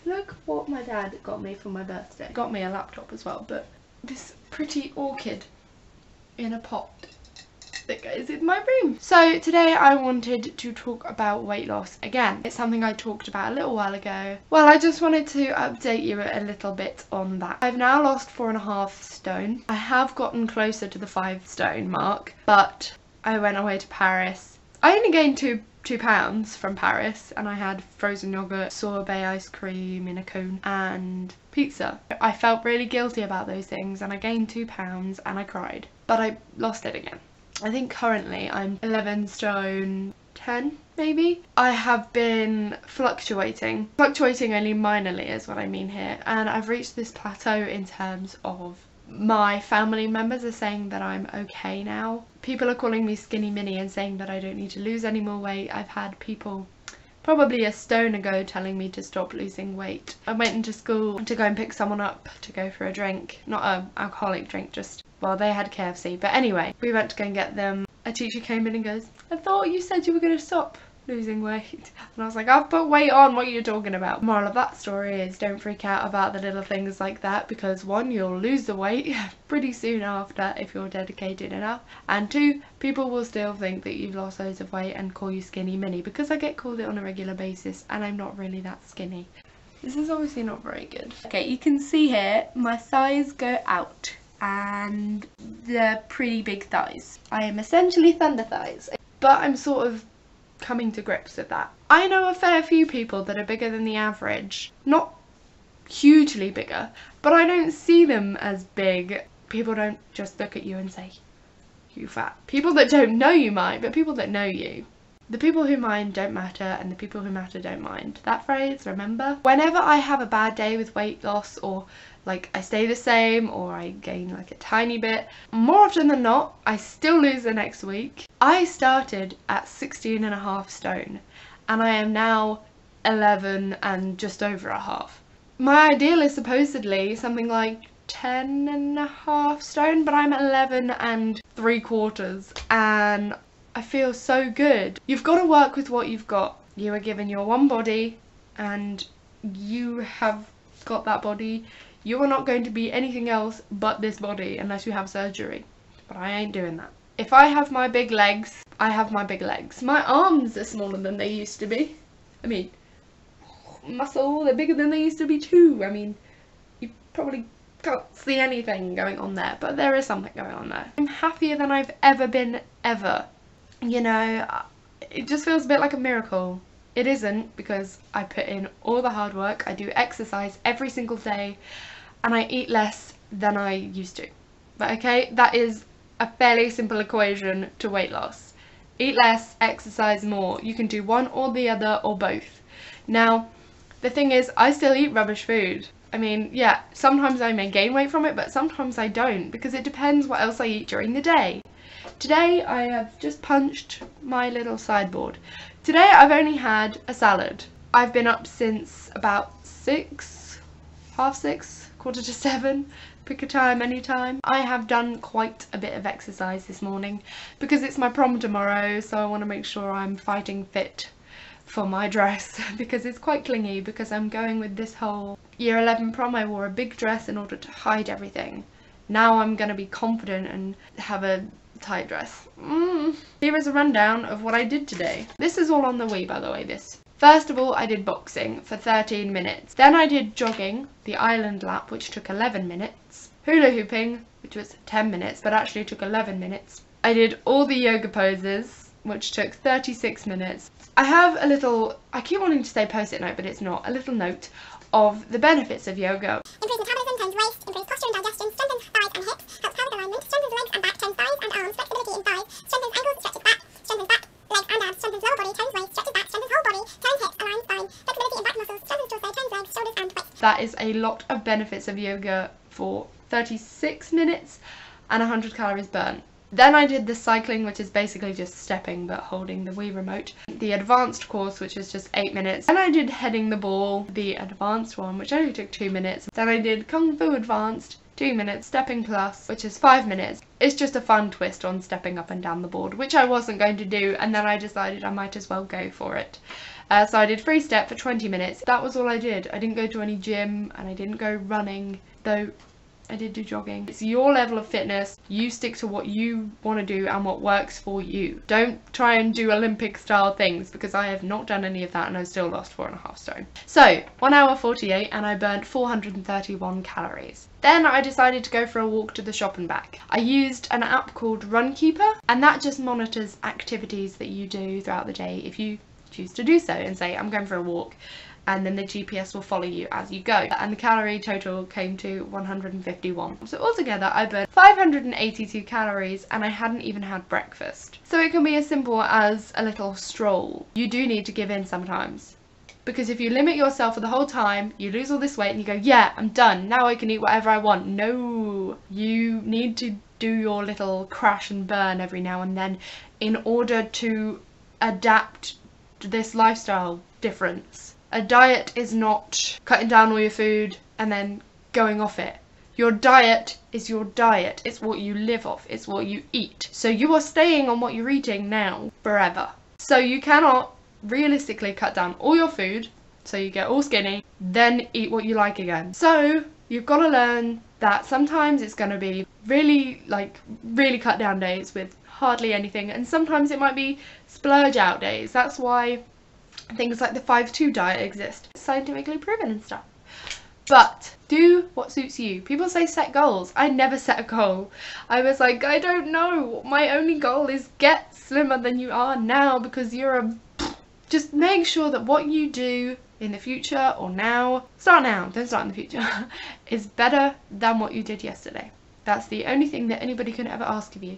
Look what my dad got me for my birthday. Got me a laptop as well, but this pretty orchid in a pot that goes in my room. So today I wanted to talk about weight loss again. It's something I talked about a little while ago. Well, I just wanted to update you a little bit on that. I've now lost 4.5 stone. I have gotten closer to the 5 stone mark, but I went away to Paris. I only gained 2 pounds from Paris, and I had frozen yogurt, sorbet ice cream in a cone, and pizza. I felt really guilty about those things, and I gained 2 pounds and I cried, but I lost it again. I think currently I'm 11 stone 10 maybe. I have been fluctuating only minorly is what I mean here, and I've reached this plateau in terms of my family members are saying that I'm okay now. People are calling me skinny mini and saying that I don't need to lose any more weight. I've had people probably a stone ago telling me to stop losing weight. I went into school to go and pick someone up to go for a drink, not an alcoholic drink, just, well, they had KFC, but anyway, we went to go and get them. A teacher came in and goes, I thought you said you were going to stop losing weight. And I was like, I've put weight on, what are you talking about? Moral of that story is don't freak out about the little things like that, because 1, you'll lose the weight pretty soon after if you're dedicated enough, and 2, people will still think that you've lost loads of weight and call you skinny mini, because I get called it on a regular basis and I'm not really that skinny. This is obviously not very good. Okay, you can see here my thighs go out and they're pretty big thighs. I am essentially thunder thighs, but I'm sort of coming to grips with that. I know a fair few people that are bigger than the average. Not hugely bigger, but I don't see them as big. People don't just look at you and say, you fat. People that don't know you might, but people that know you. The people who mind don't matter, and the people who matter don't mind. That phrase, remember? Whenever I have a bad day with weight loss, or like I stay the same, or I gain like a tiny bit, more often than not, I still lose the next week. I started at 16.5 stone, and I am now 11 and just over a half. My ideal is supposedly something like 10.5 stone, but I'm 11 and 3/4, and I feel so good. You've got to work with what you've got. You are given your one body, and you have got that body. You are not going to be anything else but this body unless you have surgery. But I ain't doing that. If I have my big legs, I have my big legs. My arms are smaller than they used to be. I mean, muscle, they're bigger than they used to be too. I mean, you probably can't see anything going on there, but there is something going on there. I'm happier than I've ever been, ever. You know, it just feels a bit like a miracle. It isn't, because I put in all the hard work, I do exercise every single day, and I eat less than I used to. But okay, that is a fairly simple equation to weight loss. Eat less, exercise more. You can do one or the other or both. Now, the thing is, I still eat rubbish food. I mean, yeah, sometimes I may gain weight from it, but sometimes I don't, because it depends what else I eat during the day. Today I have just punched my little sideboard. Today I've only had a salad. I've been up since about 6, half 6, 6:45, pick a time, any time. I have done quite a bit of exercise this morning because it's my prom tomorrow, so I want to make sure I'm fighting fit for my dress because it's quite clingy, because I'm going with this whole year 11 prom. I wore a big dress in order to hide everything. Now I'm going to be confident and have a tight dress. Here is a rundown of what I did today. This is all on the Wii, by the way, this. First of all, I did boxing for 13 minutes. Then I did jogging, the island lap, which took 11 minutes. Hula hooping, which was 10 minutes, but actually took 11 minutes. I did all the yoga poses, which took 36 minutes. I have a little, I keep wanting to say post-it note, but it's not, a little note of the benefits of yoga. Improves metabolism, tones waist, improves posture and digestion, strengthens thighs and hips, helps pelvic alignment, strengthens legs and back, tones thighs and arms, flexibility in thighs, strengthens ankles, stretches back, legs and abs, strengthens lower body, tones waist, stretches back, strengthens whole body, tones hips, aligns spine, flexibility in back muscles, strengthens torso, tones legs, shoulders and waist. That is a lot of benefits of yoga for 36 minutes and 100 calories burnt. Then I did the cycling, which is basically just stepping but holding the Wii remote. The advanced course, which is just 8 minutes. Then I did heading the ball, the advanced one, which only took 2 minutes. Then I did Kung Fu advanced, 2 minutes, stepping plus, which is 5 minutes. It's just a fun twist on stepping up and down the board, which I wasn't going to do, and then I decided I might as well go for it. So I did free step for 20 minutes. That was all I did. I didn't go to any gym and I didn't go running, though I did do jogging. It's your level of fitness. You stick to what you want to do and what works for you. Don't try and do Olympic style things, because I have not done any of that and I still lost 4.5 stone. So 1 hour 48 and I burnt 431 calories. Then I decided to go for a walk to the shop and back. I used an app called Runkeeper, and that just monitors activities that you do throughout the day if you choose to do so, and say I'm going for a walk, and then the GPS will follow you as you go. And the calorie total came to 151. So altogether I burned 582 calories and I hadn't even had breakfast. So it can be as simple as a little stroll. You do need to give in sometimes, because if you limit yourself for the whole time, you lose all this weight and you go, yeah, I'm done, now I can eat whatever I want. No, you need to do your little crash and burn every now and then in order to adapt to this lifestyle difference. A diet is not cutting down all your food and then going off it. Your diet is your diet. It's what you live off. It's what you eat. So you are staying on what you're eating now forever. So you cannot realistically cut down all your food so you get all skinny, then eat what you like again. So you've got to learn that sometimes it's going to be really cut down days with hardly anything, and sometimes it might be splurge out days. That's why things like the 5-2 diet exist. It's scientifically proven and stuff. But do what suits you. People say set goals. I never set a goal. I was like, I don't know. My only goal is get slimmer than you are now, because you're a... Just make sure that what you do in the future or now, start now, don't start in the future, is better than what you did yesterday. That's the only thing that anybody can ever ask of you.